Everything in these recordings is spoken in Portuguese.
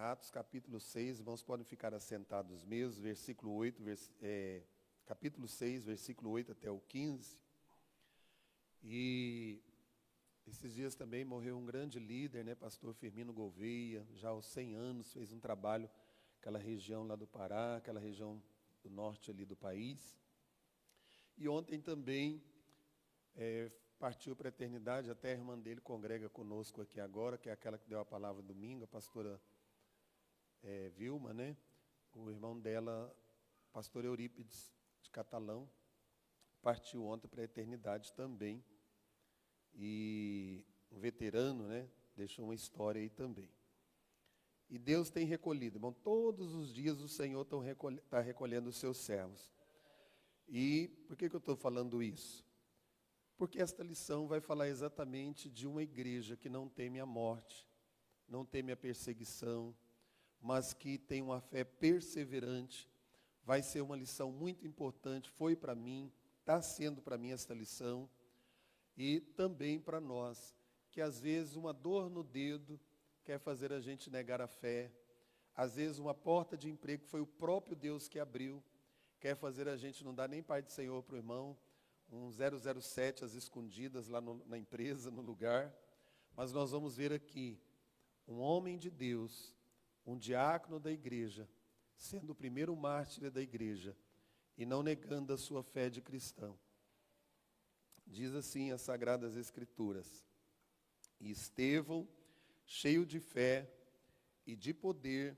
Atos capítulo 6, irmãos podem ficar assentados mesmo, versículo 8, capítulo 6, versículo 8 até o 15. E esses dias também morreu um grande líder, né, pastor Firmino Gouveia, já aos 100 anos, fez um trabalho naquela região lá do Pará, aquela região do norte ali do país. E ontem também partiu para a eternidade, até a irmã dele congrega conosco aqui agora, que é aquela que deu a palavra domingo, a pastora Vilma, né? O irmão dela, pastor Eurípides de Catalão, partiu ontem para a eternidade também. E um veterano, né? Deixou uma história aí também. E Deus tem recolhido, irmão, todos os dias o Senhor está recolhendo os seus servos. E por que eu estou falando isso? Porque esta lição vai falar exatamente de uma igreja que não teme a morte, não teme a perseguição, mas que tem uma fé perseverante. Vai ser uma lição muito importante, foi para mim, está sendo para mim esta lição, e também para nós, que às vezes uma dor no dedo quer fazer a gente negar a fé, às vezes uma porta de emprego foi o próprio Deus que abriu, quer fazer a gente não dar nem Pai do Senhor para o irmão, um 007 às escondidas lá na empresa, no lugar. Mas nós vamos ver aqui um homem de Deus, um diácono da igreja, sendo o primeiro mártir da igreja e não negando a sua fé de cristão. Diz assim as Sagradas Escrituras: e Estevão, cheio de fé e de poder,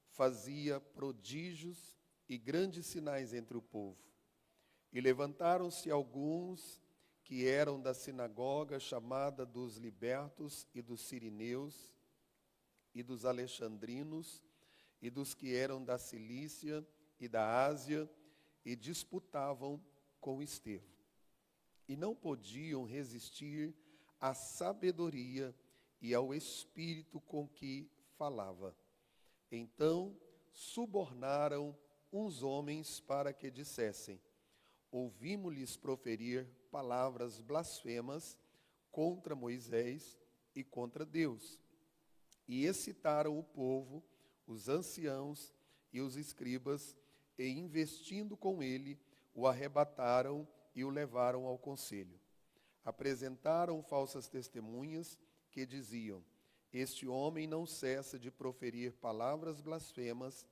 fazia prodígios e grandes sinais entre o povo. E levantaram-se alguns que eram da sinagoga chamada dos libertos e dos sirineus e dos alexandrinos e dos que eram da Cilícia e da Ásia e disputavam com Estevão. E não podiam resistir à sabedoria e ao espírito com que falava. Então subornaram uns homens para que dissessem: ouvimos-lhes proferir palavras blasfemas contra Moisés e contra Deus. E excitaram o povo, os anciãos e os escribas, e investindo com ele, o arrebataram e o levaram ao conselho. Apresentaram falsas testemunhas que diziam: este homem não cessa de proferir palavras blasfemas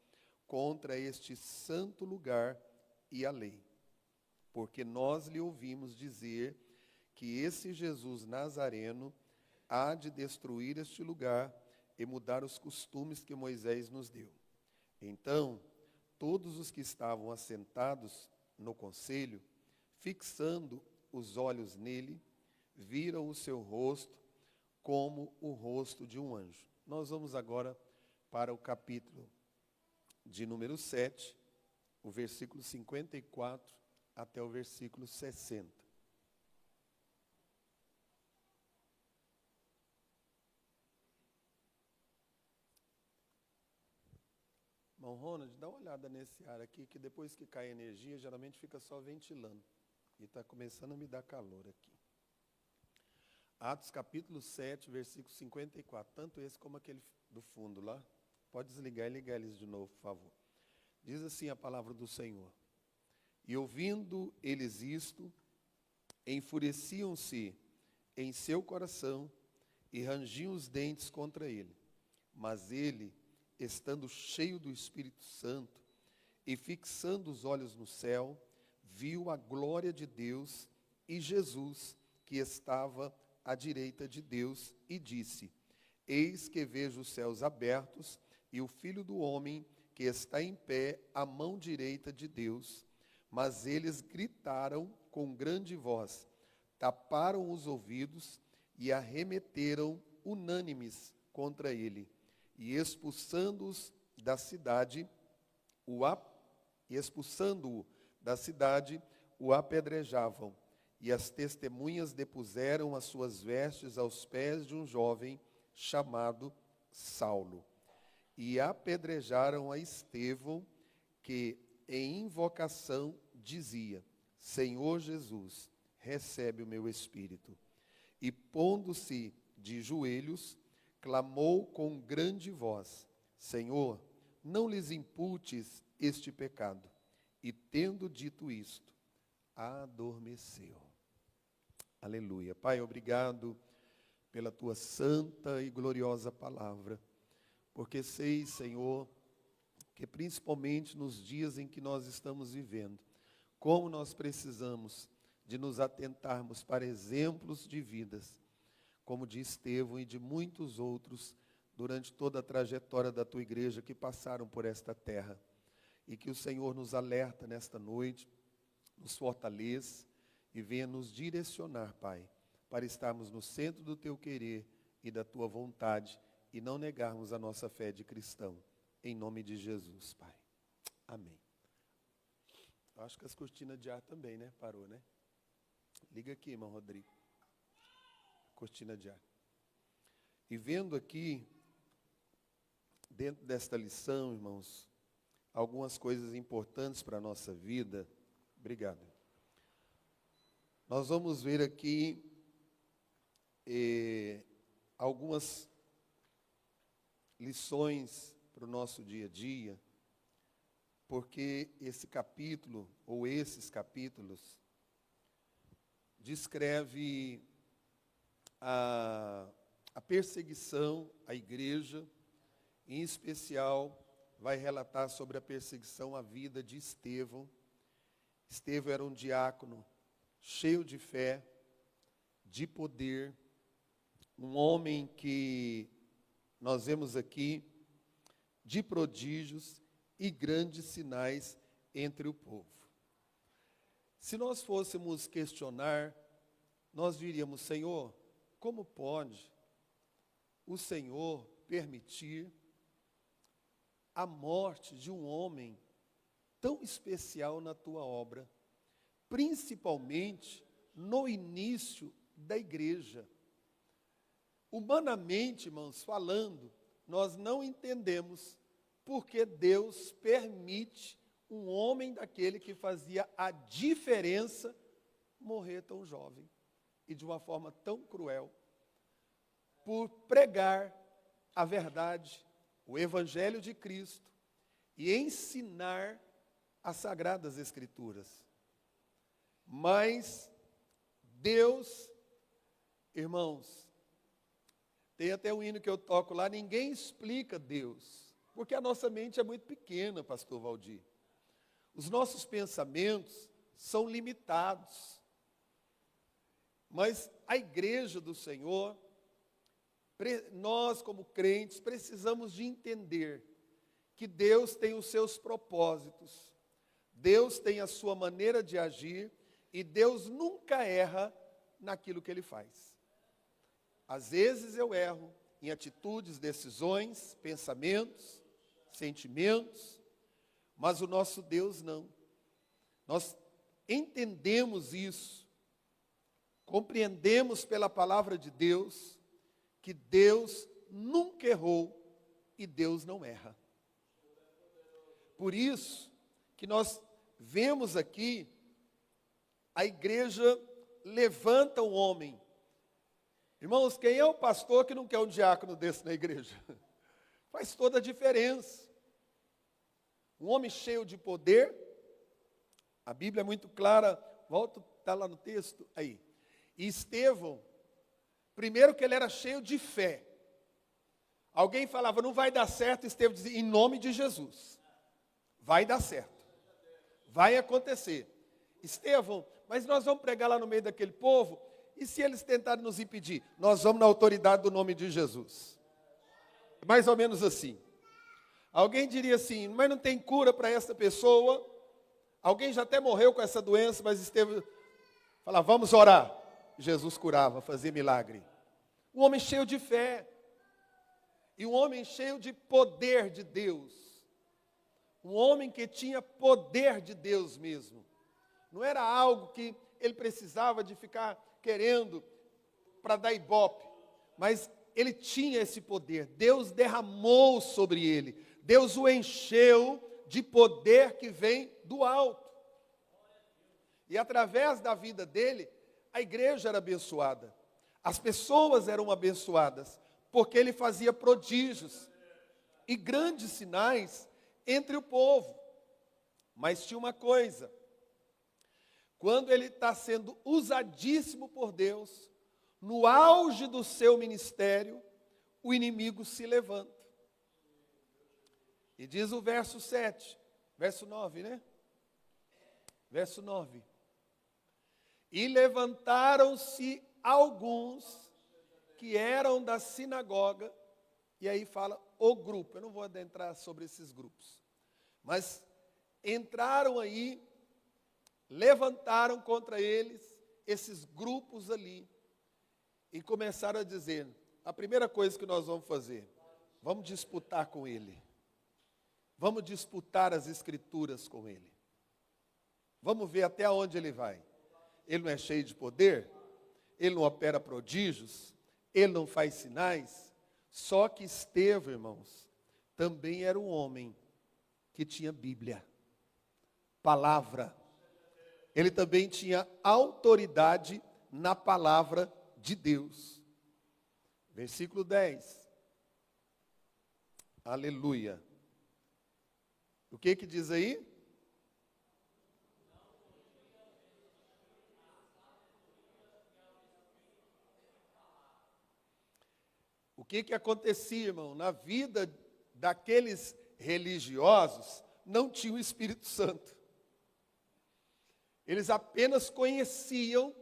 contra este santo lugar e a lei. Porque nós lhe ouvimos dizer que esse Jesus Nazareno há de destruir este lugar e mudar os costumes que Moisés nos deu. Então, todos os que estavam assentados no conselho, fixando os olhos nele, viram o seu rosto como o rosto de um anjo. Nós vamos agora para o capítulo de número 7, o versículo 54 até o versículo 60. Irmão Ronald, dá uma olhada nesse ar aqui, que depois que cai a energia, geralmente fica só ventilando. E está começando a me dar calor aqui. Atos capítulo 7, versículo 54. Tanto esse como aquele do fundo lá. Pode desligar e ligar eles de novo, por favor. Diz assim a palavra do Senhor: e ouvindo eles isto, enfureciam-se em seu coração e rangiam os dentes contra ele. Mas ele, estando cheio do Espírito Santo e fixando os olhos no céu, viu a glória de Deus e Jesus, que estava à direita de Deus, e disse: eis que vejo os céus abertos e o Filho do Homem que está em pé à mão direita de Deus. Mas eles gritaram com grande voz, taparam os ouvidos e arremeteram unânimes contra ele. E expulsando-o da cidade, o apedrejavam. E as testemunhas depuseram as suas vestes aos pés de um jovem chamado Saulo. E apedrejaram a Estevão, que em invocação dizia: Senhor Jesus, recebe o meu espírito. E pondo-se de joelhos, clamou com grande voz: Senhor, não lhes imputes este pecado. E tendo dito isto, adormeceu. Aleluia. Pai, obrigado pela tua santa e gloriosa palavra, porque sei, Senhor, que principalmente nos dias em que nós estamos vivendo, como nós precisamos de nos atentarmos para exemplos de vidas, como de Estevão e de muitos outros, durante toda a trajetória da tua igreja que passaram por esta terra. E que o Senhor nos alerta nesta noite, nos fortaleça e venha nos direcionar, Pai, para estarmos no centro do teu querer e da tua vontade e não negarmos a nossa fé de cristão. Em nome de Jesus, Pai. Amém. Acho que as cortinas de ar também, né? Parou, né? Liga aqui, irmão Rodrigo. Cortina de ar. E vendo aqui, dentro desta lição, irmãos, algumas coisas importantes para a nossa vida. Obrigado. Nós vamos ver aqui algumas lições para o nosso dia a dia, porque esse capítulo, ou esses capítulos, descreve a perseguição à igreja, em especial vai relatar sobre a perseguição à vida de Estevão. Estevão era um diácono cheio de fé, de poder, um homem que nós vemos aqui de prodígios e grandes sinais entre o povo. Se nós fôssemos questionar, nós diríamos: Senhor, como pode o Senhor permitir a morte de um homem tão especial na tua obra, principalmente no início da igreja? Humanamente, irmãos, falando, nós não entendemos porque Deus permite um homem daquele que fazia a diferença morrer tão jovem e de uma forma tão cruel, por pregar a verdade, o Evangelho de Cristo e ensinar as Sagradas Escrituras. Mas Deus, irmãos, tem até um hino que eu toco lá: ninguém explica Deus, porque a nossa mente é muito pequena, pastor Valdir. Os nossos pensamentos são limitados. Mas a igreja do Senhor, nós como crentes, precisamos de entender que Deus tem os seus propósitos, Deus tem a sua maneira de agir, e Deus nunca erra naquilo que Ele faz. Às vezes eu erro em atitudes, decisões, pensamentos, sentimentos, mas o nosso Deus não. Nós entendemos isso, compreendemos pela palavra de Deus que Deus nunca errou e Deus não erra. Por isso que nós vemos aqui a igreja levanta um homem. Irmãos, quem é o pastor que não quer um diácono desse na igreja? Faz toda a diferença. Um homem cheio de poder. A Bíblia é muito clara. Volta, está lá no texto. Aí. E Estevão, primeiro que ele era cheio de fé. Alguém falava: não vai dar certo. Estevão dizia: em nome de Jesus. Vai dar certo. Vai acontecer. Estevão, mas nós vamos pregar lá no meio daquele povo, e se eles tentarem nos impedir? Nós vamos na autoridade do nome de Jesus. Mais ou menos assim. Alguém diria assim: mas não tem cura para essa pessoa. Alguém já até morreu com essa doença, mas Estevão falava: vamos orar. Jesus curava, fazia milagre. Um homem cheio de fé. E um homem cheio de poder de Deus. Um homem que tinha poder de Deus mesmo. Não era algo que ele precisava de ficar querendo para dar ibope, mas ele tinha esse poder. Deus derramou sobre ele. Deus o encheu de poder que vem do alto. E através da vida dele, a igreja era abençoada. As pessoas eram abençoadas, porque ele fazia prodígios. e grandes sinais entre o povo. Mas tinha uma coisa: quando ele está sendo usadíssimo por Deus, no auge do seu ministério, o inimigo se levanta. E diz o verso 7, verso 9, né? Verso 9. E levantaram-se alguns que eram da sinagoga, e aí fala o grupo, eu não vou adentrar sobre esses grupos, mas entraram aí, levantaram contra eles esses grupos ali, e começaram a dizer: a primeira coisa que nós vamos fazer, vamos disputar com ele, vamos disputar as escrituras com ele, vamos ver até onde ele vai. Ele não é cheio de poder, ele não opera prodígios, ele não faz sinais. Só que Estevão, irmãos, também era um homem que tinha Bíblia, palavra. Ele também tinha autoridade na palavra de Deus. Versículo 10. Aleluia. O que diz aí? O que acontecia, irmão? Na vida daqueles religiosos, não tinha o Espírito Santo. Eles apenas conheciam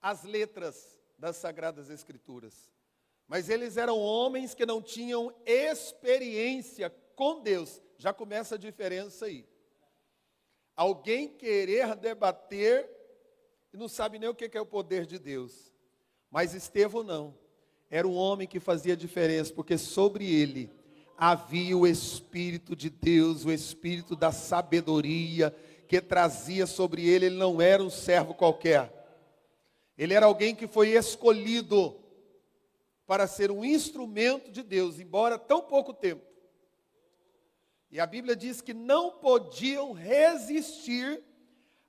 as letras das Sagradas Escrituras. Mas eles eram homens que não tinham experiência com Deus. Já começa a diferença aí. Alguém querer debater e não sabe nem o que é o poder de Deus. Mas Estevão não. Era um homem que fazia diferença, porque sobre ele havia o Espírito de Deus, o Espírito da sabedoria, que trazia sobre ele. Ele não era um servo qualquer. Ele era alguém que foi escolhido para ser um instrumento de Deus, embora tão pouco tempo. E a Bíblia diz que não podiam resistir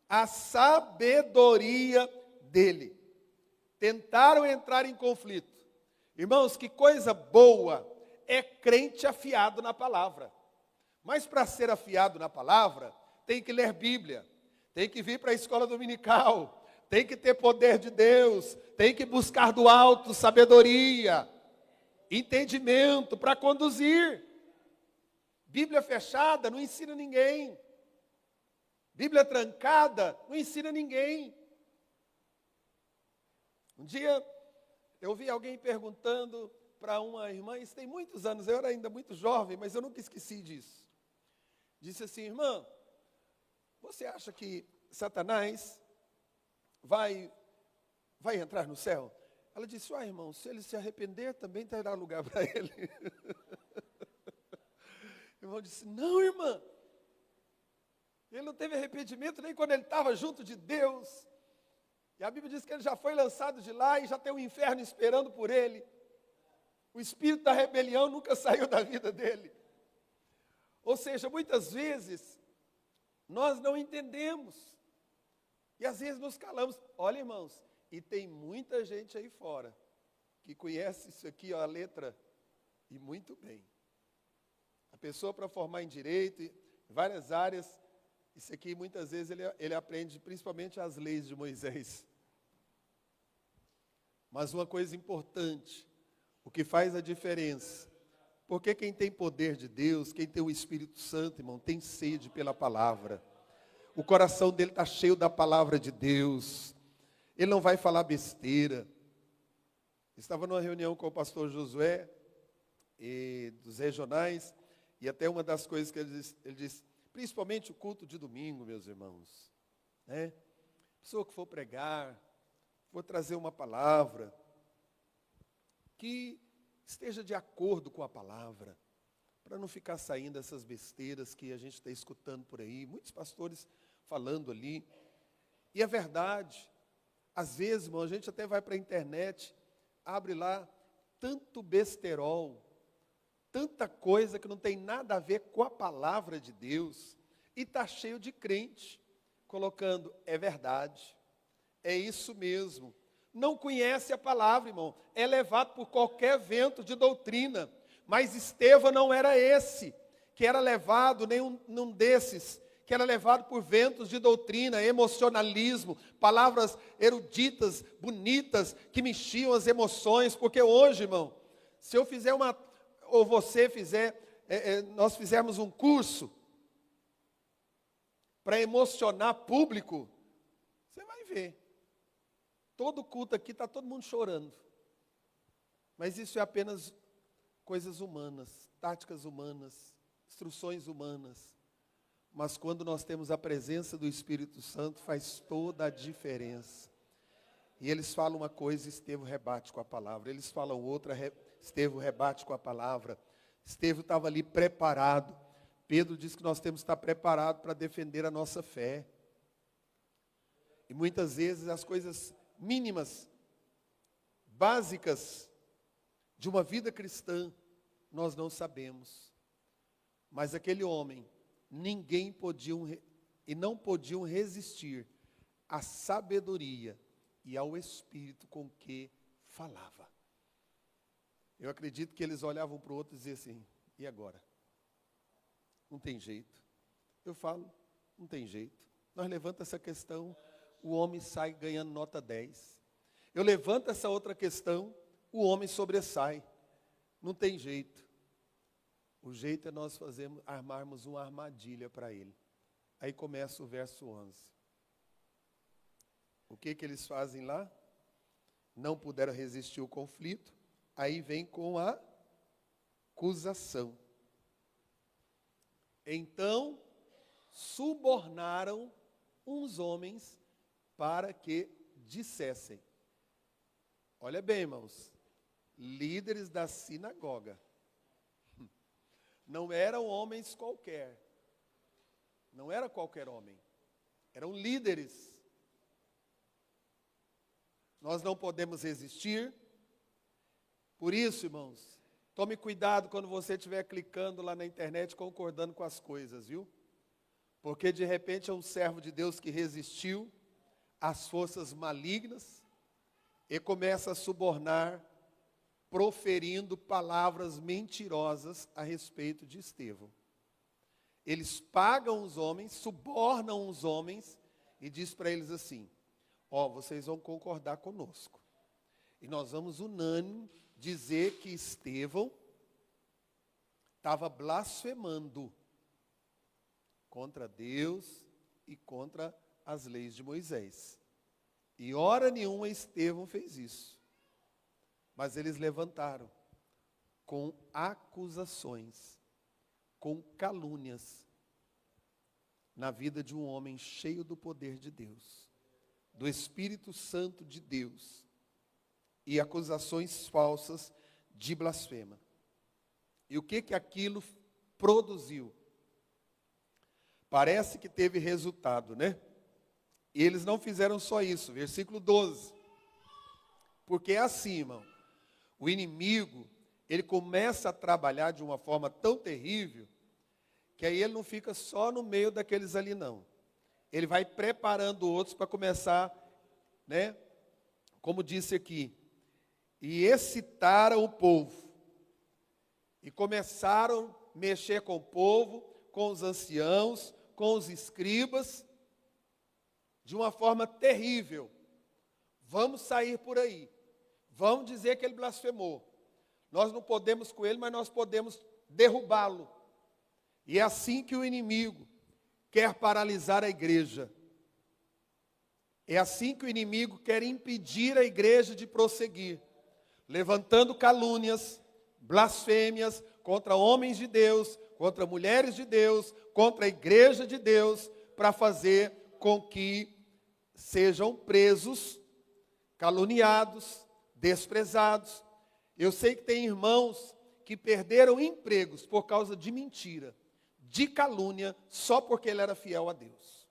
à sabedoria dele. Tentaram entrar em conflito. Irmãos, que coisa boa é crente afiado na palavra. Mas para ser afiado na palavra, tem que ler Bíblia, tem que vir para a escola dominical, tem que ter poder de Deus, tem que buscar do alto sabedoria, entendimento para conduzir. Bíblia fechada não ensina ninguém. Bíblia trancada não ensina ninguém. Um dia eu vi alguém perguntando para uma irmã, isso tem muitos anos, eu era ainda muito jovem, mas eu nunca esqueci disso. Disse assim: irmã, você acha que Satanás vai entrar no céu? Ela disse: irmão, se ele se arrepender, também terá lugar para ele. O irmão disse: não, irmã, ele não teve arrependimento nem quando ele estava junto de Deus. E a Bíblia diz que ele já foi lançado de lá e já tem o inferno esperando por ele. O espírito da rebelião nunca saiu da vida dele. Ou seja, muitas vezes, nós não entendemos. E às vezes nos calamos. Olha, irmãos, e tem muita gente aí fora que conhece isso aqui, ó, a letra, e muito bem. A pessoa, para formar em direito, em várias áreas, isso aqui muitas vezes ele aprende principalmente as leis de Moisés. Mas uma coisa importante, o que faz a diferença, porque quem tem poder de Deus, quem tem o Espírito Santo, irmão, tem sede pela palavra. O coração dele está cheio da palavra de Deus. Ele não vai falar besteira. Estava numa reunião com o pastor Josué, dos regionais, e até uma das coisas que ele disse, principalmente o culto de domingo, meus irmãos, né? Pessoa que for pregar, for trazer uma palavra, que esteja de acordo com a palavra, para não ficar saindo essas besteiras que a gente está escutando por aí, muitos pastores falando ali. E é verdade, às vezes, irmão, a gente até vai para a internet, abre lá, tanto besterol, tanta coisa que não tem nada a ver com a palavra de Deus, e está cheio de crente, colocando, é verdade, é isso mesmo. Não conhece a palavra, irmão, é levado por qualquer vento de doutrina, Mas Estevão não era esse, que era levado, nenhum desses, que era levado por ventos de doutrina, emocionalismo, palavras eruditas, bonitas, que mexiam as emoções. Porque hoje, irmão, se eu fizer ou você fizer, nós fizermos um curso para emocionar público, você vai ver. Todo culto aqui está todo mundo chorando. Mas isso é apenas coisas humanas, táticas humanas, instruções humanas. Mas quando nós temos a presença do Espírito Santo, faz toda a diferença. E eles falam uma coisa, Estevão rebate com a palavra. Eles falam outra, Estevão rebate com a palavra. Estevão estava ali preparado. Pedro diz que nós temos que estar preparados para defender a nossa fé. E muitas vezes as coisas mínimas, básicas de uma vida cristã, nós não sabemos. Mas aquele homem, não podiam resistir à sabedoria e ao Espírito com que falava. Eu acredito que eles olhavam para o outro e diziam assim, e agora? Não tem jeito. Eu falo, não tem jeito. Nós levantamos essa questão, o homem sai ganhando nota 10. Eu levanto essa outra questão, o homem sobressai. Não tem jeito. O jeito é nós armarmos uma armadilha para ele. Aí começa o verso 11. O que eles fazem lá? Não puderam resistir ao conflito. Aí vem com a acusação. Então, subornaram uns homens para que dissessem. Olha bem, irmãos, líderes da sinagoga. Não eram homens qualquer. Não era qualquer homem. Eram líderes. Nós não podemos resistir. Por isso, irmãos, tome cuidado quando você estiver clicando lá na internet, concordando com as coisas, viu? Porque de repente é um servo de Deus que resistiu às forças malignas e começa a subornar, proferindo palavras mentirosas a respeito de Estevão. Eles pagam os homens, subornam os homens e diz para eles assim, vocês vão concordar conosco. E nós vamos unânime dizer que Estevão estava blasfemando contra Deus e contra as leis de Moisés. E hora nenhuma Estevão fez isso. Mas eles levantaram com acusações, com calúnias, na vida de um homem cheio do poder de Deus, do Espírito Santo de Deus, e acusações falsas de blasfema. E o que aquilo produziu? Parece que teve resultado, né? E eles não fizeram só isso, versículo 12. Porque é assim, irmão, o inimigo, ele começa a trabalhar de uma forma tão terrível, que aí ele não fica só no meio daqueles ali, não. Ele vai preparando outros para começar, né? Como disse aqui, e excitaram o povo. E começaram a mexer com o povo, com os anciãos, com os escribas, de uma forma terrível. Vamos sair por aí. Vamos dizer que ele blasfemou. Nós não podemos com ele, mas nós podemos derrubá-lo. E é assim que o inimigo quer paralisar a igreja. É assim que o inimigo quer impedir a igreja de prosseguir, levantando calúnias, blasfêmias contra homens de Deus, contra mulheres de Deus, contra a igreja de Deus, para fazer com que sejam presos, caluniados, desprezados. Eu sei que tem irmãos que perderam empregos por causa de mentira, de calúnia, só porque ele era fiel a Deus.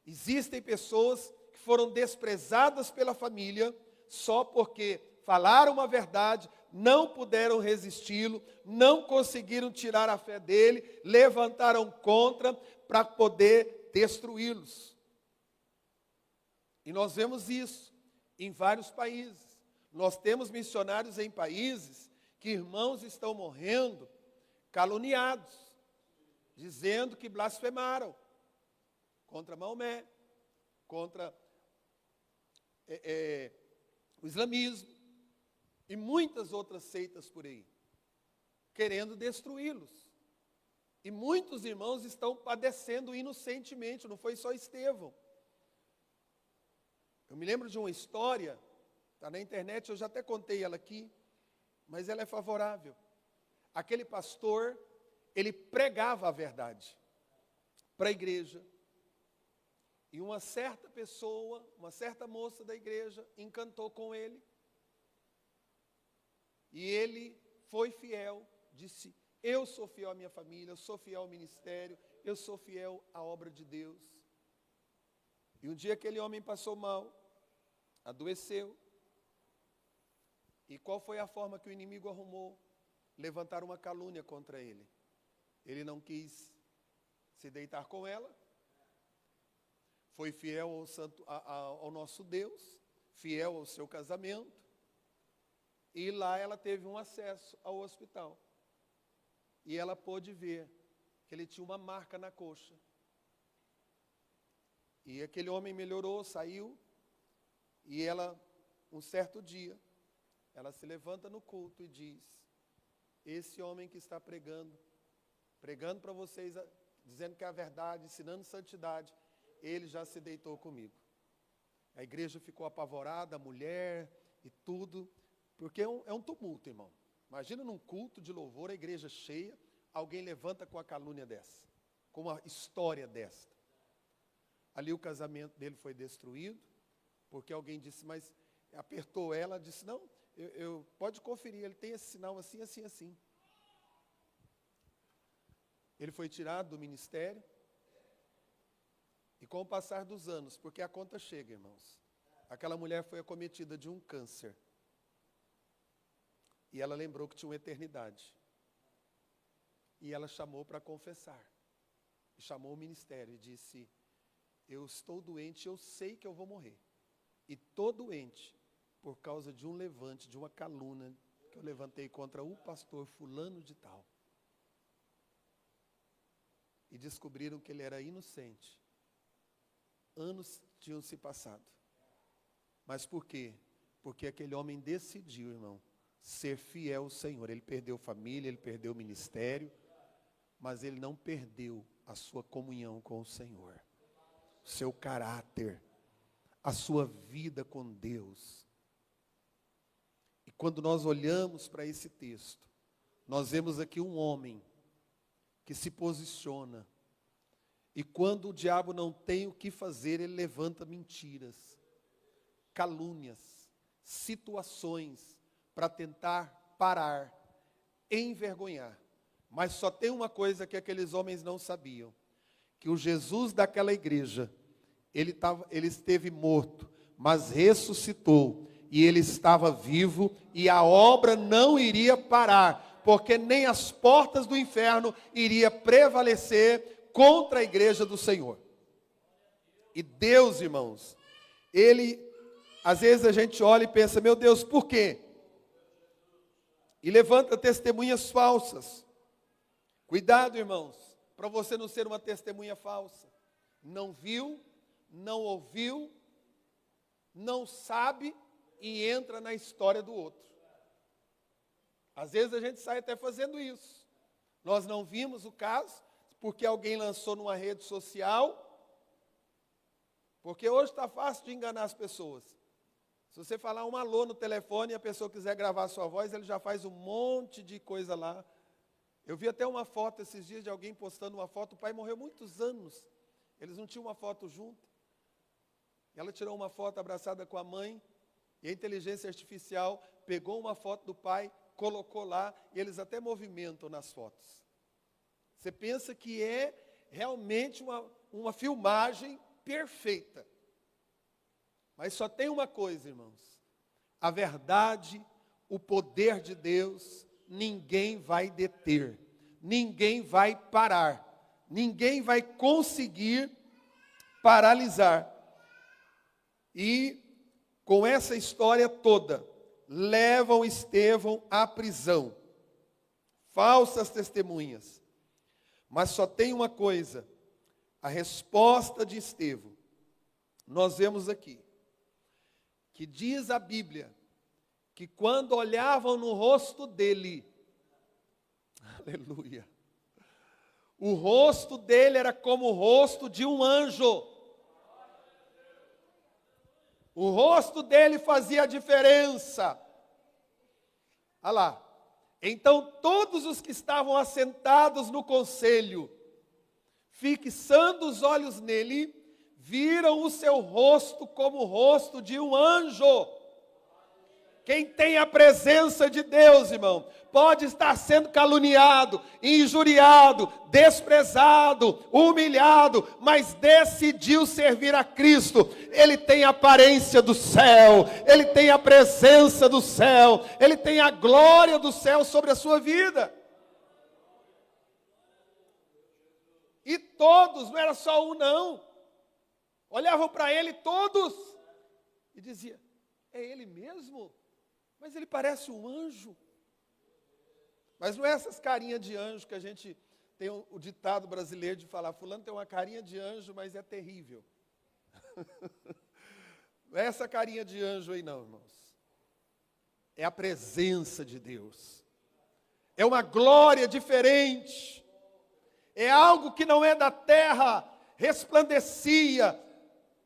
Existem pessoas que foram desprezadas pela família só porque falaram uma verdade, não puderam resisti-lo, não conseguiram tirar a fé dele, levantaram contra para poder destruí-los. E nós vemos isso em vários países. Nós temos missionários em países que irmãos estão morrendo caluniados, dizendo que blasfemaram contra Maomé, contra o islamismo e muitas outras seitas por aí, querendo destruí-los. E muitos irmãos estão padecendo inocentemente, não foi só Estevão. Eu me lembro de uma história, está na internet, eu já até contei ela aqui, mas ela é favorável. Aquele pastor, ele pregava a verdade para a igreja. E uma certa pessoa, uma certa moça da igreja, encantou com ele. E ele foi fiel, disse: eu sou fiel à minha família, eu sou fiel ao ministério, eu sou fiel à obra de Deus. E um dia aquele homem passou mal, adoeceu. E qual foi a forma que o inimigo arrumou? Levantar uma calúnia contra ele. Ele não quis se deitar com ela. Foi fiel ao nosso Deus, fiel ao seu casamento. E lá ela teve um acesso ao hospital. E ela pôde ver que ele tinha uma marca na coxa. E aquele homem melhorou, saiu. E ela, um certo dia, ela se levanta no culto e diz: esse homem que está pregando para vocês, dizendo que é a verdade, ensinando santidade, ele já se deitou comigo. A igreja ficou apavorada, a mulher e tudo, porque é um tumulto, irmão. Imagina num culto de louvor, a igreja cheia, alguém levanta com a calúnia dessa, com uma história desta. Ali o casamento dele foi destruído, porque alguém disse, mas apertou ela, disse, não, pode conferir, ele tem esse sinal assim, assim, assim. Ele foi tirado do ministério, e com o passar dos anos, porque a conta chega, irmãos, aquela mulher foi acometida de um câncer. E ela lembrou que tinha uma eternidade. E ela chamou para confessar. E chamou o ministério e disse: eu estou doente, eu sei que eu vou morrer. E estou doente por causa de um levante, de uma calúnia que eu levantei contra o pastor fulano de tal. E descobriram que ele era inocente. Anos tinham se passado. Mas por quê? Porque aquele homem decidiu, irmão, ser fiel ao Senhor. Ele perdeu família, ele perdeu o ministério, mas ele não perdeu a sua comunhão com o Senhor, o seu caráter, a sua vida com Deus. E quando nós olhamos para esse texto, nós vemos aqui um homem que se posiciona, e quando o diabo não tem o que fazer, ele levanta mentiras, calúnias, situações, para tentar parar, envergonhar. Mas só tem uma coisa que aqueles homens não sabiam, que o Jesus daquela igreja, ele esteve morto, mas ressuscitou, e ele estava vivo, e a obra não iria parar, porque nem as portas do inferno iria prevalecer contra a igreja do Senhor. E Deus, irmãos, às vezes a gente olha e pensa, meu Deus, por quê? E levanta testemunhas falsas. Cuidado, irmãos, para você não ser uma testemunha falsa. Não viu, não ouviu, não sabe e entra na história do outro. Às vezes a gente sai até fazendo isso. Nós não vimos o caso, porque alguém lançou numa rede social, porque hoje está fácil de enganar as pessoas. Se você falar um alô no telefone e a pessoa quiser gravar a sua voz, ele já faz um monte de coisa lá. Eu vi até uma foto esses dias de alguém postando uma foto, o pai morreu muitos anos, eles não tinham uma foto junto. Ela tirou uma foto abraçada com a mãe, e a inteligência artificial pegou uma foto do pai, colocou lá, e eles até movimentam nas fotos. Você pensa que é realmente uma filmagem perfeita. Mas só tem uma coisa, irmãos. A verdade, o poder de Deus, ninguém vai deter. Ninguém vai parar. Ninguém vai conseguir paralisar. E com essa história toda, levam Estevão à prisão. Falsas testemunhas. Mas só tem uma coisa, a resposta de Estevão. Nós vemos aqui, que diz a Bíblia, que quando olhavam no rosto dele, aleluia, o rosto dele era como o rosto de um anjo. O rosto dele fazia a diferença. Olha lá. Então todos os que estavam assentados no conselho, fixando os olhos nele, viram o seu rosto como o rosto de um anjo. Quem tem a presença de Deus, irmão, pode estar sendo caluniado, injuriado, desprezado, humilhado, mas decidiu servir a Cristo. Ele tem a aparência do céu, ele tem a presença do céu, ele tem a glória do céu sobre a sua vida. E todos, não era só um não, olhavam para ele todos e diziam, é ele mesmo? Mas ele parece um anjo. Mas não é essas carinhas de anjo que a gente tem o ditado brasileiro de falar, fulano tem uma carinha de anjo, mas é terrível. Não é essa carinha de anjo aí não, irmãos. É a presença de Deus. É uma glória diferente. É algo que não é da terra, resplandecia,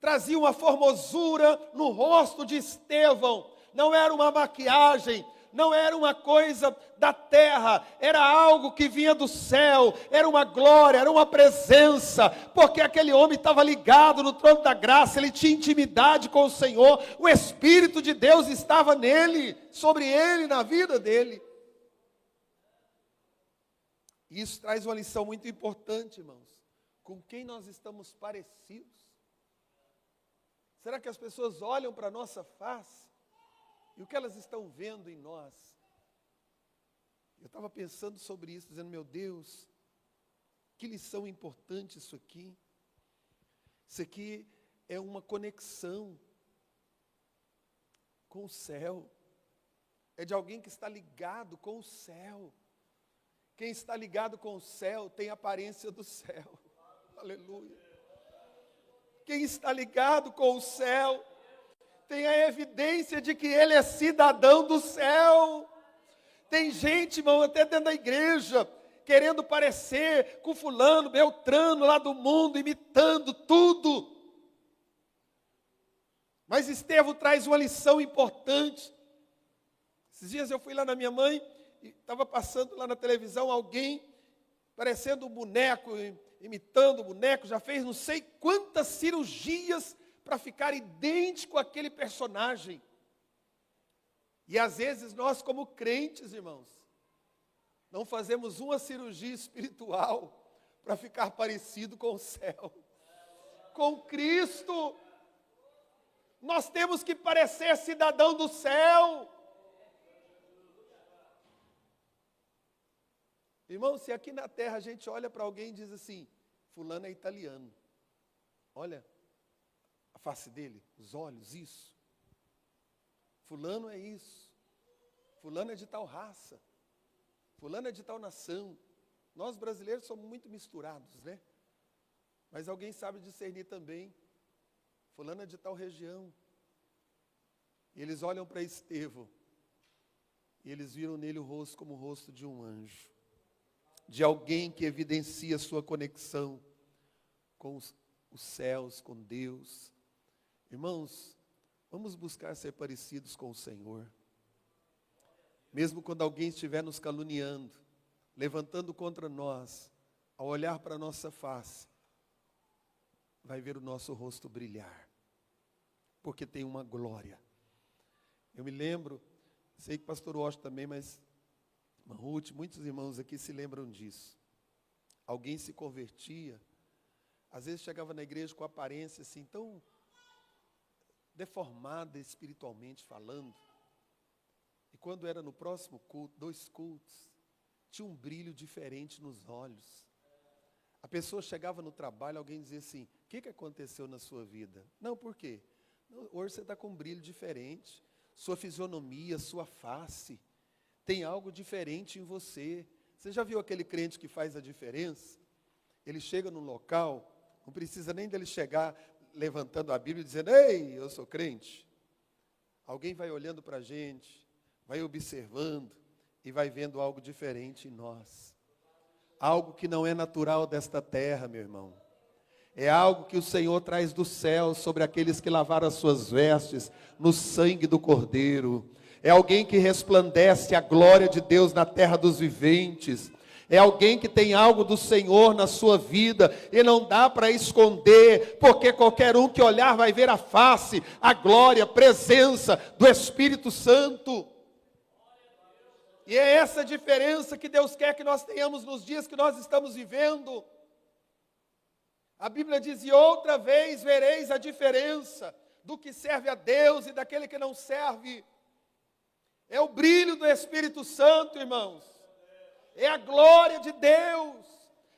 trazia uma formosura no rosto de Estevão. Não era uma maquiagem, não era uma coisa da terra, era algo que vinha do céu, era uma glória, era uma presença, porque aquele homem estava ligado no trono da graça, ele tinha intimidade com o Senhor, o Espírito de Deus estava nele, sobre ele, na vida dele. Isso traz uma lição muito importante, irmãos. Com quem nós estamos parecidos? Será que as pessoas olham para a nossa face? E o que elas estão vendo em nós? Eu estava pensando sobre isso, dizendo, meu Deus, que lição importante isso aqui. Isso aqui é uma conexão com o céu. É de alguém que está ligado com o céu. Quem está ligado com o céu tem a aparência do céu. Aleluia. Quem está ligado com o céu tem a evidência de que ele é cidadão do céu. Tem gente, irmão, até dentro da igreja, querendo parecer com fulano, beltrano lá do mundo, imitando tudo. Mas Estevão traz uma lição importante. Esses dias eu fui lá na minha mãe, e estava passando lá na televisão alguém, parecendo um boneco, imitando o boneco, já fez não sei quantas cirurgias para ficar idêntico àquele personagem. E às vezes nós como crentes, irmãos, não fazemos uma cirurgia espiritual para ficar parecido com o céu. Com Cristo, nós temos que parecer cidadão do céu. Irmão, se aqui na terra a gente olha para alguém e diz assim, fulano é italiano. Olha a face dele, os olhos, isso. Fulano é isso. Fulano é de tal raça. Fulano é de tal nação. Nós brasileiros somos muito misturados, né? Mas alguém sabe discernir também. Fulano é de tal região. E eles olham para Estevão. E eles viram nele o rosto como o rosto de um anjo. De alguém que evidencia sua conexão com os céus, com Deus. Irmãos, vamos buscar ser parecidos com o Senhor. Mesmo quando alguém estiver nos caluniando, levantando contra nós, ao olhar para a nossa face, vai ver o nosso rosto brilhar, porque tem uma glória. Eu me lembro, sei que o pastor Washington também, mas Ruth, muitos irmãos aqui se lembram disso. Alguém se convertia, às vezes chegava na igreja com aparência assim, tão deformada espiritualmente falando. E quando era no próximo culto, 2 cultos, tinha um brilho diferente nos olhos. A pessoa chegava no trabalho, alguém dizia assim, o que aconteceu na sua vida? Não, por quê? Hoje você está com um brilho diferente, sua fisionomia, sua face. Tem algo diferente em você. Você já viu aquele crente que faz a diferença? Ele chega num local, não precisa nem dele chegar levantando a Bíblia e dizendo, ei, eu sou crente. Alguém vai olhando para a gente, vai observando e vai vendo algo diferente em nós. Algo que não é natural desta terra, meu irmão. É algo que o Senhor traz do céu sobre aqueles que lavaram as suas vestes no sangue do Cordeiro. É alguém que resplandece a glória de Deus na terra dos viventes. É alguém que tem algo do Senhor na sua vida e não dá para esconder, porque qualquer um que olhar vai ver a face, a glória, a presença do Espírito Santo. E é essa diferença que Deus quer que nós tenhamos nos dias que nós estamos vivendo. A Bíblia diz, e outra vez vereis a diferença do que serve a Deus e daquele que não serve. É o brilho do Espírito Santo, irmãos. É a glória de Deus.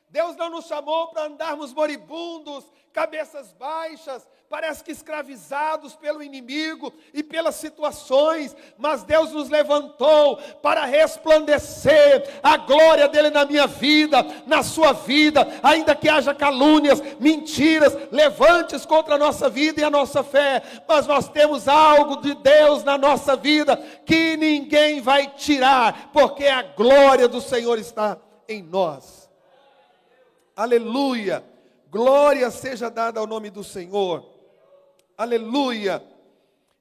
Deus não nos chamou para andarmos moribundos, cabeças baixas, parece que escravizados pelo inimigo e pelas situações, mas Deus nos levantou para resplandecer a glória dele na minha vida, na sua vida, ainda que haja calúnias, mentiras, levantes contra a nossa vida e a nossa fé, mas nós temos algo de Deus na nossa vida que ninguém vai tirar, porque a glória do Senhor está em nós. Aleluia! Glória seja dada ao nome do Senhor. Aleluia!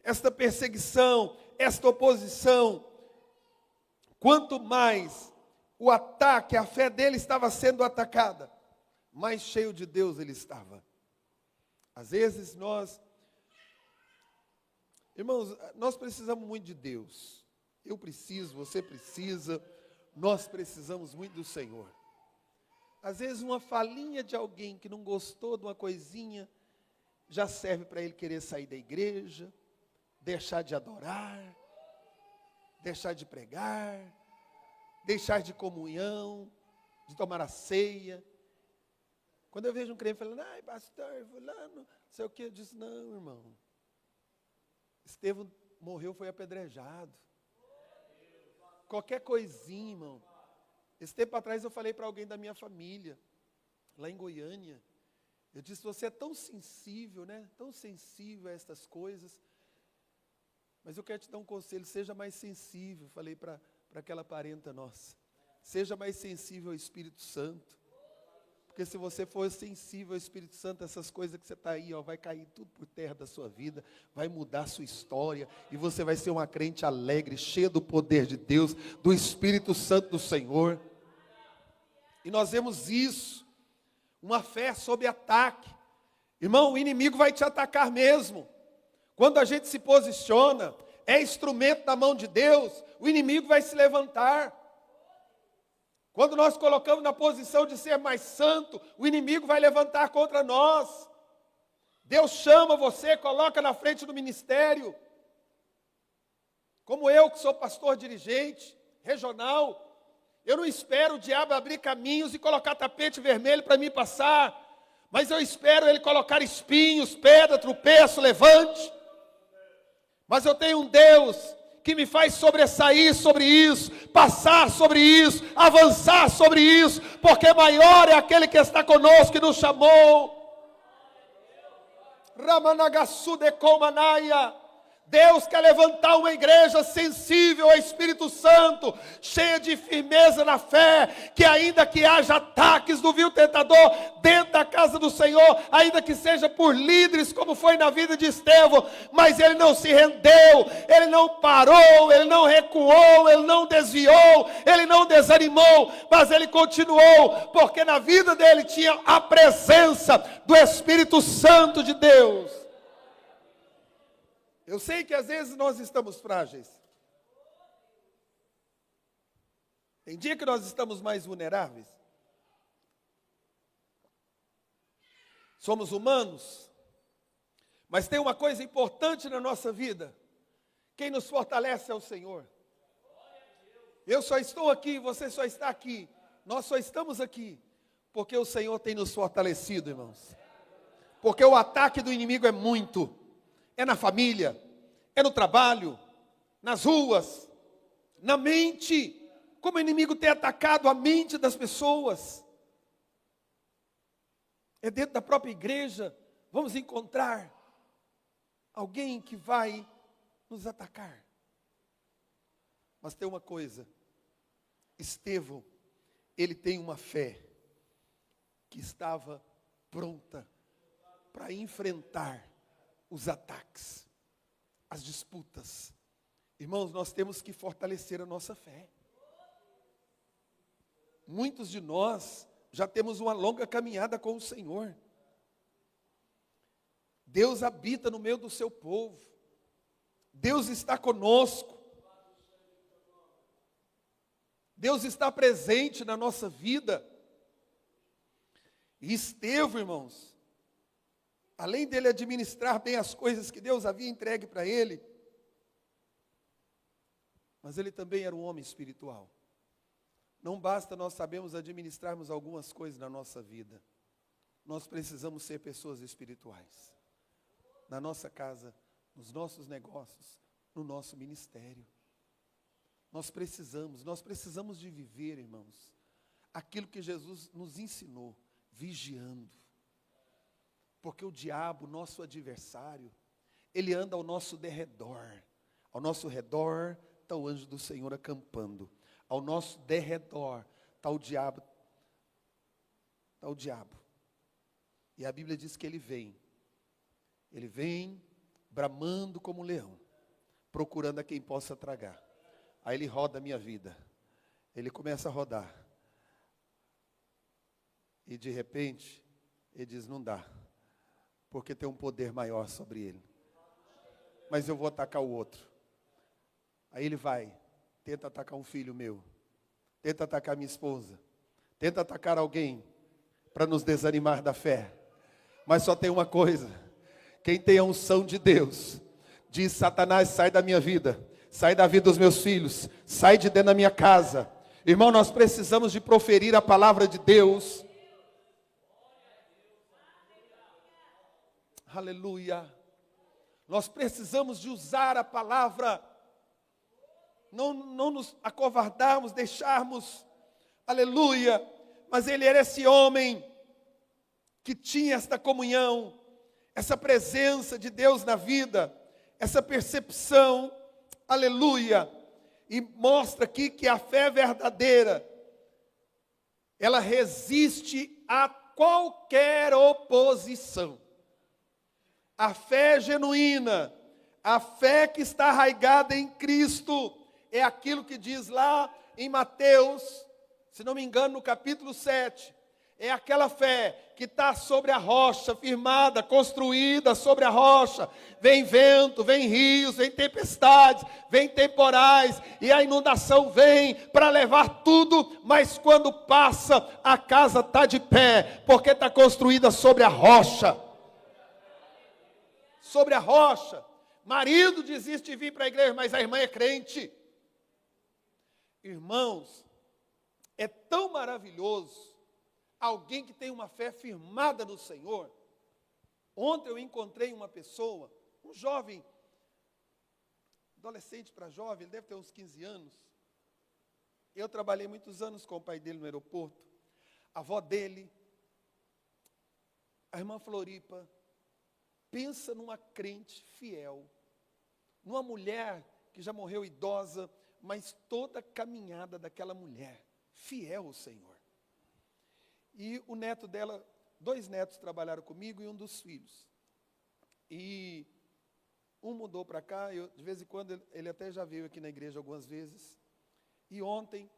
Esta perseguição, esta oposição, quanto mais o ataque, a fé dele estava sendo atacada, mais cheio de Deus ele estava. Às vezes irmãos, nós precisamos muito de Deus. Eu preciso, você precisa, nós precisamos muito do Senhor. Às vezes uma falinha de alguém que não gostou de uma coisinha, já serve para ele querer sair da igreja, deixar de adorar, deixar de pregar, deixar de comunhão, de tomar a ceia. Quando eu vejo um crente falando, ai pastor, fulano, não sei o que, eu disse, não irmão, Estevão morreu, foi apedrejado. Qualquer coisinha, irmão. Esse tempo atrás eu falei para alguém da minha família, lá em Goiânia. Eu disse, você é tão sensível, né? Tão sensível a estas coisas. Mas eu quero te dar um conselho, seja mais sensível. Falei para aquela parenta nossa. Seja mais sensível ao Espírito Santo. Porque se você for sensível ao Espírito Santo, essas coisas que você está aí, vai cair tudo por terra da sua vida, vai mudar a sua história, e você vai ser uma crente alegre, cheia do poder de Deus, do Espírito Santo do Senhor. E nós vemos isso, uma fé sob ataque. Irmão, o inimigo vai te atacar mesmo. Quando a gente se posiciona, é instrumento da mão de Deus, o inimigo vai se levantar. Quando nós colocamos na posição de ser mais santo, o inimigo vai levantar contra nós. Deus chama você, coloca na frente do ministério. Como eu, que sou pastor dirigente, regional, eu não espero o diabo abrir caminhos e colocar tapete vermelho para mim passar, mas eu espero ele colocar espinhos, pedra, tropeço, levante. Mas eu tenho um Deus que me faz sobressair sobre isso, passar sobre isso, avançar sobre isso, porque maior é aquele que está conosco, que nos chamou. Ramanagasu de Komanaya. Deus quer levantar uma igreja sensível ao Espírito Santo, cheia de firmeza na fé, que ainda que haja ataques do vil tentador dentro da casa do Senhor, ainda que seja por líderes, como foi na vida de Estevão, mas ele não se rendeu, ele não parou, ele não recuou, ele não desviou, ele não desanimou, mas ele continuou, porque na vida dele tinha a presença do Espírito Santo de Deus. Eu sei que às vezes nós estamos frágeis. Tem dia que nós estamos mais vulneráveis. Somos humanos. Mas tem uma coisa importante na nossa vida. Quem nos fortalece é o Senhor. Eu só estou aqui, você só está aqui. Nós só estamos aqui porque o Senhor tem nos fortalecido, irmãos. Porque o ataque do inimigo é muito. É na família, é no trabalho, nas ruas, na mente, como o inimigo tem atacado a mente das pessoas. É dentro da própria igreja, vamos encontrar alguém que vai nos atacar. Mas tem uma coisa, Estevão, ele tem uma fé que estava pronta para enfrentar os ataques, as disputas. Irmãos, nós temos que fortalecer a nossa fé. Muitos de nós já temos uma longa caminhada com o Senhor. Deus habita no meio do seu povo. Deus está conosco. Deus está presente na nossa vida. E Estevão, irmãos, além dele administrar bem as coisas que Deus havia entregue para ele, mas ele também era um homem espiritual. Não basta nós sabermos administrarmos algumas coisas na nossa vida. Nós precisamos ser pessoas espirituais. Na nossa casa, nos nossos negócios, no nosso ministério. Nós precisamos de viver, irmãos, aquilo que Jesus nos ensinou, vigiando. Porque o diabo, nosso adversário, ele anda ao nosso derredor. Ao nosso redor está o anjo do Senhor acampando. Ao nosso derredor está o diabo. Está o diabo. E a Bíblia diz que ele vem. Ele vem bramando como um leão, procurando a quem possa tragar. Aí ele roda a minha vida. Ele começa a rodar. E de repente, ele diz, não dá. Porque tem um poder maior sobre ele. Mas eu vou atacar o outro. Aí ele vai, tenta atacar um filho meu. Tenta atacar minha esposa. Tenta atacar alguém para nos desanimar da fé. Mas só tem uma coisa. Quem tem a unção de Deus, diz, Satanás, sai da minha vida. Sai da vida dos meus filhos. Sai de dentro da minha casa. Irmão, nós precisamos de proferir a palavra de Deus. Aleluia. Nós precisamos de usar a palavra. Não nos acovardarmos, deixarmos. Aleluia. Mas ele era esse homem que tinha esta comunhão, essa presença de Deus na vida, essa percepção. Aleluia. E mostra aqui que a fé verdadeira, ela resiste a qualquer oposição. A fé genuína, a fé que está arraigada em Cristo, é aquilo que diz lá em Mateus, se não me engano, no capítulo 7. É aquela fé que está sobre a rocha, firmada, construída sobre a rocha. Vem vento, vem rios, vem tempestades, vem temporais, e a inundação vem para levar tudo, mas quando passa, a casa está de pé, porque está construída sobre a rocha. Sobre a rocha. Marido desiste de vir para a igreja, mas a irmã é crente. Irmãos, é tão maravilhoso alguém que tem uma fé firmada no Senhor. Ontem eu encontrei uma pessoa, um jovem, adolescente para jovem, ele deve ter uns 15 anos. Eu trabalhei muitos anos com o pai dele no aeroporto. A avó dele, a irmã Floripa, pensa numa crente fiel, numa mulher que já morreu idosa, mas toda a caminhada daquela mulher, fiel ao Senhor. E o neto dela, 2 netos trabalharam comigo e um dos filhos. E um mudou para cá, de vez em quando ele até já veio aqui na igreja algumas vezes. E ontem,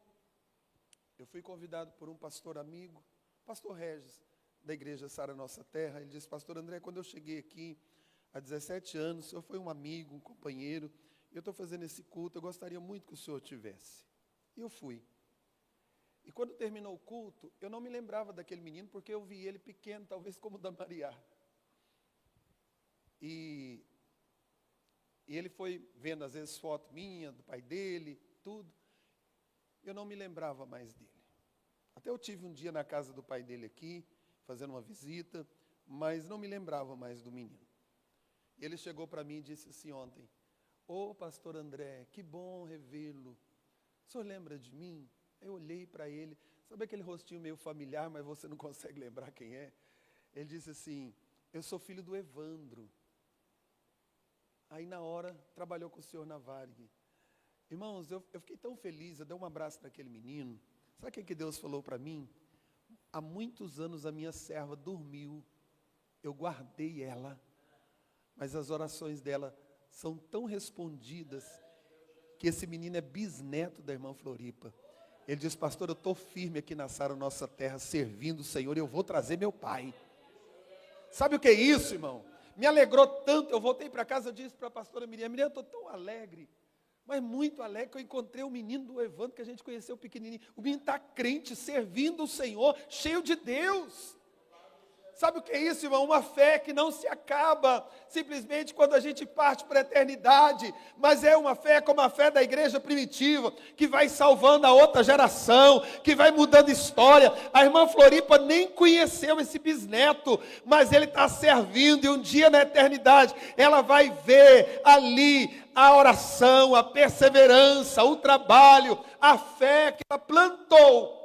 eu fui convidado por um pastor amigo, pastor Regis, da igreja Sara Nossa Terra. Ele disse, pastor André, quando eu cheguei aqui, há 17 anos, o senhor foi um amigo, um companheiro, eu estou fazendo esse culto, eu gostaria muito que o senhor tivesse. E eu fui. E quando terminou o culto, eu não me lembrava daquele menino, porque eu vi ele pequeno, talvez como o da Maria. E ele foi vendo, às vezes, foto minha, do pai dele, tudo. Eu não me lembrava mais dele. Até eu tive um dia na casa do pai dele aqui, fazendo uma visita, mas não me lembrava mais do menino. E ele chegou para mim e disse assim ontem, Ô, pastor André, que bom revê-lo. O senhor lembra de mim? Eu olhei para ele, sabe aquele rostinho meio familiar, mas você não consegue lembrar quem é? Ele disse assim, eu sou filho do Evandro. Aí na hora, trabalhou com o senhor na Varig. Irmãos, eu fiquei tão feliz, eu dei um abraço naquele menino. Sabe o que Deus falou para mim? Há muitos anos a minha serva dormiu, eu guardei ela, mas as orações dela são tão respondidas, que esse menino é bisneto da irmã Floripa. Ele diz, pastor, eu estou firme aqui na Sara, nossa terra, servindo o Senhor, e eu vou trazer meu pai. Sabe o que é isso, irmão? Me alegrou tanto, eu voltei para casa, eu disse para a pastora Miriam, eu estou tão alegre, mas muito alegre, que eu encontrei o menino do Evandro, que a gente conheceu pequenininho. O menino está crente, servindo o Senhor, cheio de Deus. Sabe o que é isso, irmão? Uma fé que não se acaba simplesmente quando a gente parte para a eternidade, mas é uma fé como a fé da igreja primitiva, que vai salvando a outra geração, que vai mudando história. A irmã Floripa nem conheceu esse bisneto, mas ele está servindo, e um dia na eternidade, ela vai ver ali a oração, a perseverança, o trabalho, a fé que ela plantou.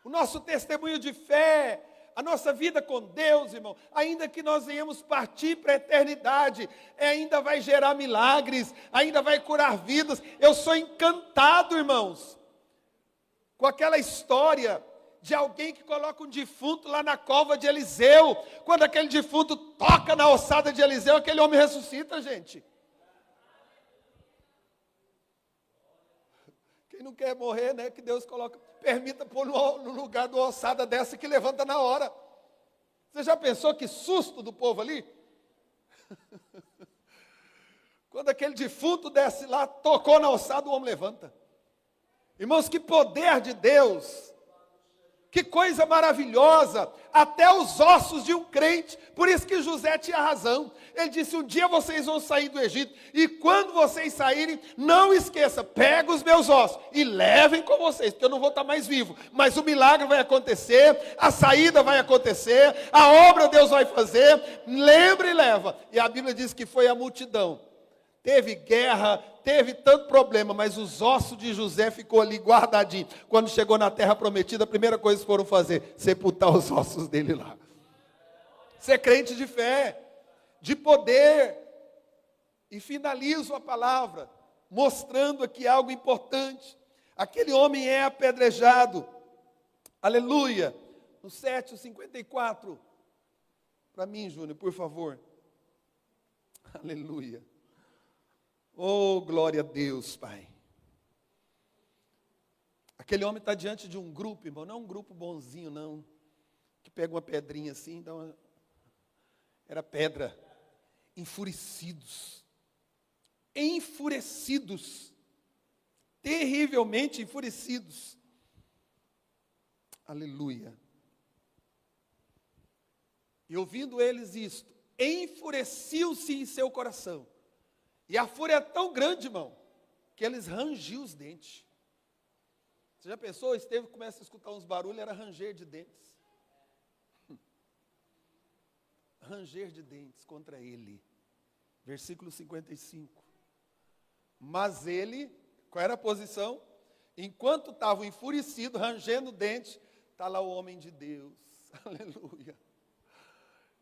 O nosso testemunho de fé, a nossa vida com Deus, irmão, ainda que nós venhamos partir para a eternidade, ainda vai gerar milagres, ainda vai curar vidas. Eu sou encantado, irmãos, com aquela história de alguém que coloca um defunto lá na cova de Eliseu. Quando aquele defunto toca na ossada de Eliseu, aquele homem ressuscita, gente. Quem não quer morrer, né, que Deus permita pôr no lugar de uma ossada dessa que levanta na hora. Você já pensou que susto do povo ali? Quando aquele defunto desce lá, tocou na ossada, o homem levanta. Irmãos, que poder de Deus! Que coisa maravilhosa, até os ossos de um crente. Por isso que José tinha razão. Ele disse, um dia vocês vão sair do Egito, e quando vocês saírem, não esqueça, pega os meus ossos e levem com vocês, porque eu não vou estar mais vivo. Mas o milagre vai acontecer, a saída vai acontecer, a obra Deus vai fazer, lembra e leva. E a Bíblia diz que foi a multidão. Teve guerra, teve tanto problema, mas os ossos de José ficou ali guardadinho. Quando chegou na terra prometida, a primeira coisa que foram fazer, sepultar os ossos dele lá. Ser crente de fé, de poder. E finalizo a palavra, mostrando aqui algo importante. Aquele homem é apedrejado. Aleluia. No 7:54. Para mim, Júnior, por favor. Aleluia. Oh, glória a Deus, Pai. Aquele homem está diante de um grupo, irmão, não é um grupo bonzinho, não, que pega uma pedrinha assim, dá uma... Era pedra. Enfurecidos, terrivelmente enfurecidos. Aleluia. E ouvindo eles isto, enfureciam-se em seu coração. E a fúria é tão grande, irmão, que eles rangiam os dentes. Você já pensou? Estevão começa a escutar uns barulhos, era ranger de dentes. Ranger de dentes contra ele. Versículo 55. Mas ele, qual era a posição? Enquanto estava enfurecido, rangendo o dente, está lá o homem de Deus. Aleluia.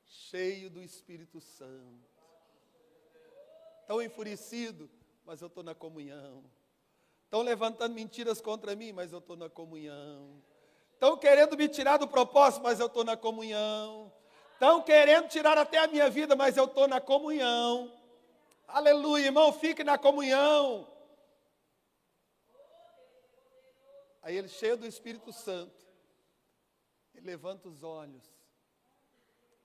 Cheio do Espírito Santo. Tão enfurecido, mas eu estou na comunhão. Estão levantando mentiras contra mim, mas eu estou na comunhão. Estão querendo me tirar do propósito, mas eu estou na comunhão. Estão querendo tirar até a minha vida, mas eu estou na comunhão. Aleluia, irmão, fique na comunhão. Aí ele, cheio do Espírito Santo, ele levanta os olhos.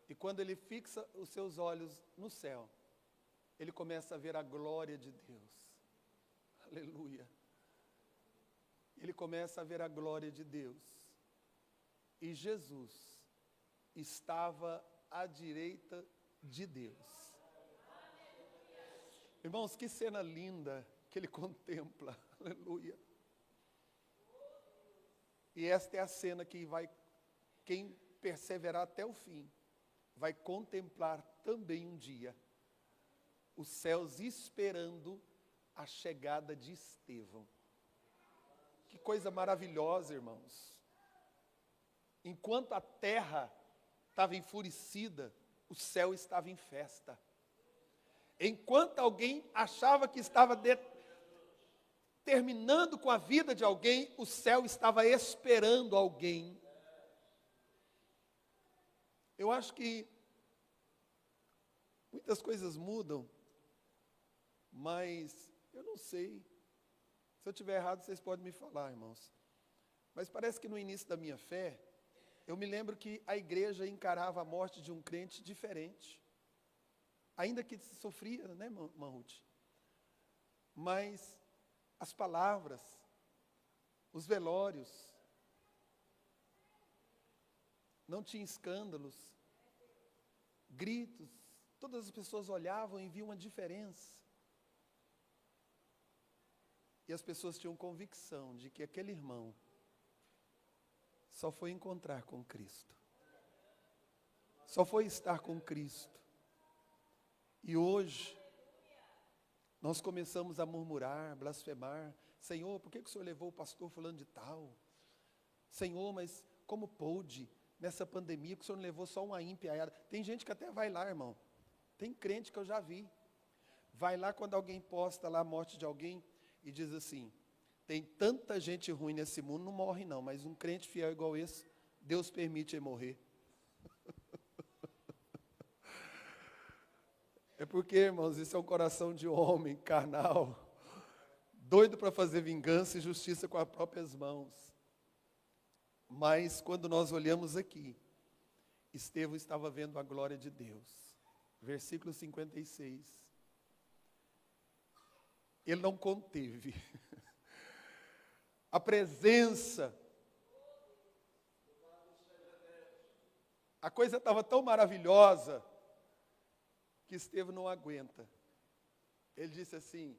E quando ele fixa os seus olhos no céu, ele começa a ver a glória de Deus. Aleluia. Ele começa a ver a glória de Deus. E Jesus estava à direita de Deus. Irmãos, que cena linda que ele contempla. Aleluia. E esta é a cena que vai, quem perseverar até o fim, vai contemplar também um dia os céus esperando a chegada de Estevão. Que coisa maravilhosa, irmãos. Enquanto a terra estava enfurecida, o céu estava em festa. Enquanto alguém achava que estava terminando com a vida de alguém, o céu estava esperando alguém. Eu acho que muitas coisas mudam, mas eu não sei. Se eu estiver errado, vocês podem me falar, irmãos. Mas parece que no início da minha fé, eu me lembro que a igreja encarava a morte de um crente diferente. Ainda que se sofria, né, Ruth? Mas as palavras, os velórios, não tinha escândalos, gritos, todas as pessoas olhavam e viam uma diferença. E as pessoas tinham convicção de que aquele irmão só foi encontrar com Cristo. Só foi estar com Cristo. E hoje, nós começamos a murmurar, blasfemar. Senhor, por que o Senhor levou o pastor fulano de tal? Senhor, mas como pôde, nessa pandemia, que o Senhor não levou só uma ímpia? Tem gente que até vai lá, irmão. Tem crente que eu já vi. Vai lá quando alguém posta lá a morte de alguém e diz assim, tem tanta gente ruim nesse mundo, não morre não, mas um crente fiel igual esse, Deus permite ele morrer. É porque, irmãos, isso é um coração de homem carnal, doido para fazer vingança e justiça com as próprias mãos. Mas quando nós olhamos aqui, Estevão estava vendo a glória de Deus. Versículo 56. Ele não conteve. A presença. A coisa estava tão maravilhosa que Estevão não aguenta. Ele disse assim,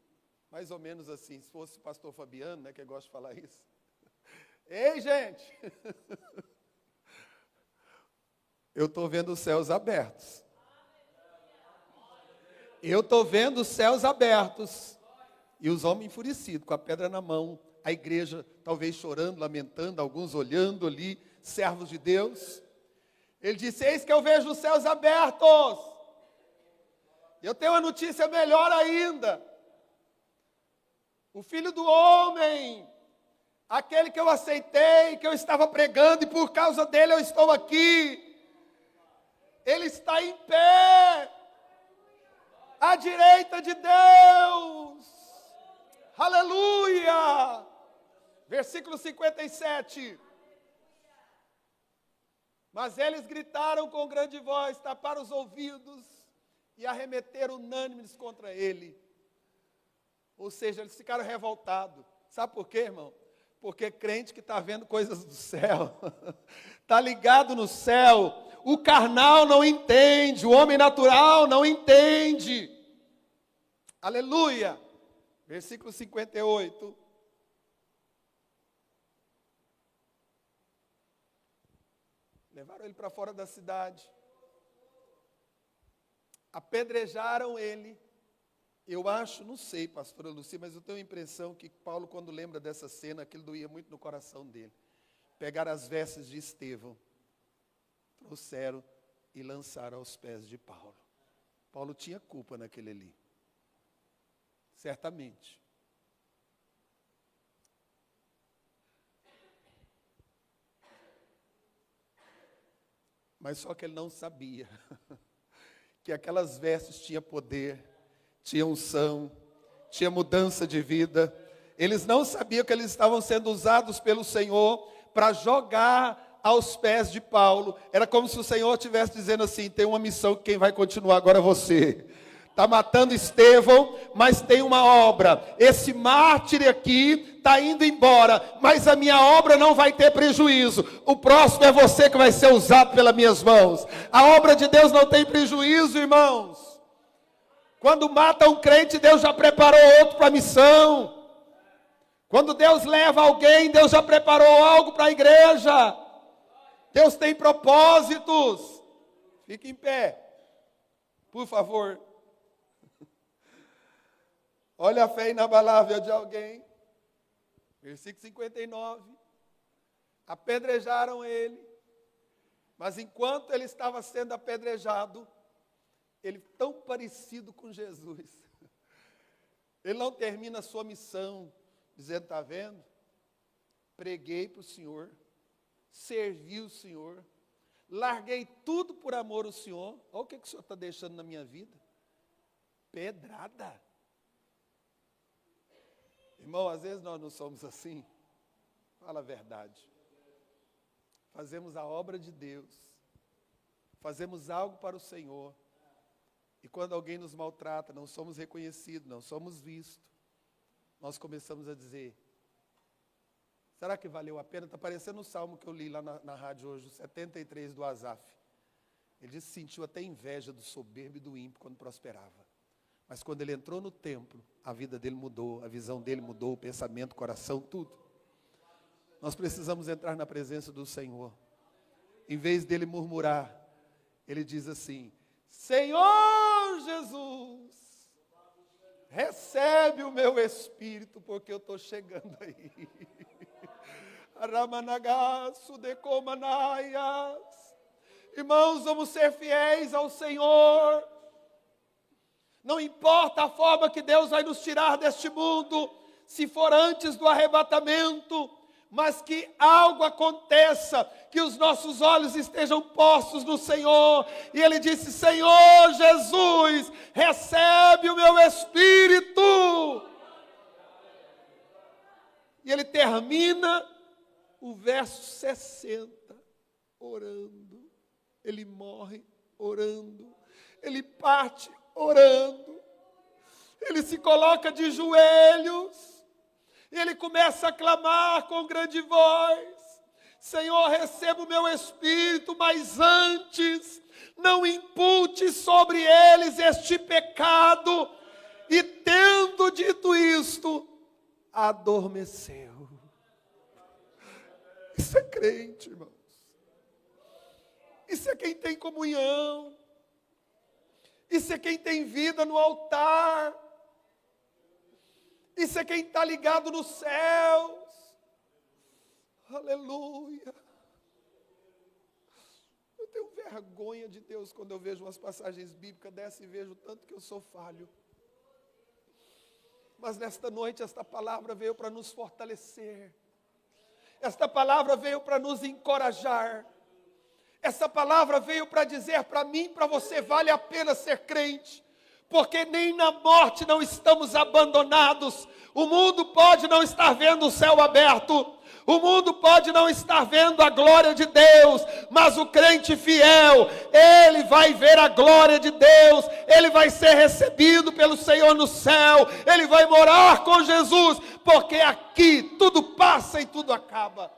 mais ou menos assim, se fosse o pastor Fabiano, né, que gosta de falar isso. Ei, gente! Eu estou vendo os céus abertos. Eu estou vendo os céus abertos. E os homens enfurecidos, com a pedra na mão. A igreja talvez chorando, lamentando, alguns olhando ali, servos de Deus. Ele disse, eis que eu vejo os céus abertos. Eu tenho uma notícia melhor ainda. O Filho do Homem, aquele que eu aceitei, que eu estava pregando, e por causa dele eu estou aqui. Ele está em pé, à direita de Deus. Aleluia! Versículo 57. Mas eles gritaram com grande voz, taparam os ouvidos e arremeteram unânimes contra ele. Ou seja, eles ficaram revoltados. Sabe por quê, irmão? Porque crente que está vendo coisas do céu, está ligado no céu, o carnal não entende, o homem natural não entende. Aleluia! Versículo 58. Levaram ele para fora da cidade. Apedrejaram ele. Eu acho, não sei, pastora Lucia, mas eu tenho a impressão que Paulo, quando lembra dessa cena, aquilo doía muito no coração dele. Pegaram as vestes de Estevão, trouxeram e lançaram aos pés de Paulo. Paulo tinha culpa naquele ali. Certamente. Mas só que ele não sabia que aquelas vestes tinham poder, tinha unção, tinha mudança de vida. Eles não sabiam que eles estavam sendo usados pelo Senhor para jogar aos pés de Paulo. Era como se o Senhor estivesse dizendo assim, tem uma missão que quem vai continuar agora é você. Está matando Estevão, mas tem uma obra. Esse mártir aqui está indo embora, mas a minha obra não vai ter prejuízo. O próximo é você que vai ser usado pelas minhas mãos. A obra de Deus não tem prejuízo, irmãos. Quando mata um crente, Deus já preparou outro para a missão. Quando Deus leva alguém, Deus já preparou algo para a igreja. Deus tem propósitos. Fique em pé, por favor. Olha a fé inabalável de alguém. Versículo 59. Apedrejaram ele, mas enquanto ele estava sendo apedrejado, ele tão parecido com Jesus. Ele não termina a sua missão dizendo, está vendo? Preguei para o Senhor, servi o Senhor, larguei tudo por amor ao Senhor. Olha o que o Senhor está deixando na minha vida. Pedrada. Irmão, às vezes nós não somos assim. Fala a verdade. Fazemos a obra de Deus. Fazemos algo para o Senhor. E quando alguém nos maltrata, não somos reconhecidos, não somos vistos. Nós começamos a dizer, será que valeu a pena? Está parecendo o salmo que eu li lá na rádio hoje, o 73 do Asaf. Ele disse que sentiu até inveja do soberbo e do ímpio quando prosperava. Mas quando ele entrou no templo, a vida dele mudou, a visão dele mudou, o pensamento, o coração, tudo. Nós precisamos entrar na presença do Senhor. Em vez dele murmurar, ele diz assim, Senhor Jesus, recebe o meu espírito, porque eu estou chegando aí. Irmãos, vamos ser fiéis ao Senhor. Não importa a forma que Deus vai nos tirar deste mundo, se for antes do arrebatamento, mas que algo aconteça, que os nossos olhos estejam postos no Senhor. E ele disse, Senhor Jesus, recebe o meu espírito. E ele termina o verso 60, orando. Ele morre orando. Ele parte orando. Ele se coloca de joelhos. E ele começa a clamar com grande voz, Senhor, receba o meu espírito, mas antes, não impute sobre eles este pecado. E tendo dito isto, adormeceu. Isso é crente, irmãos. Isso é quem tem comunhão. Isso é quem tem vida no altar. Isso é quem está ligado nos céus. Aleluia. Eu tenho vergonha de Deus quando eu vejo umas passagens bíblicas dessa e vejo tanto que eu sou falho. Mas nesta noite esta palavra veio para nos fortalecer. Esta palavra veio para nos encorajar. Essa palavra veio para dizer para mim, para você, vale a pena ser crente. Porque nem na morte não estamos abandonados. O mundo pode não estar vendo o céu aberto. O mundo pode não estar vendo a glória de Deus. Mas o crente fiel, ele vai ver a glória de Deus. Ele vai ser recebido pelo Senhor no céu. Ele vai morar com Jesus. Porque aqui tudo passa e tudo acaba.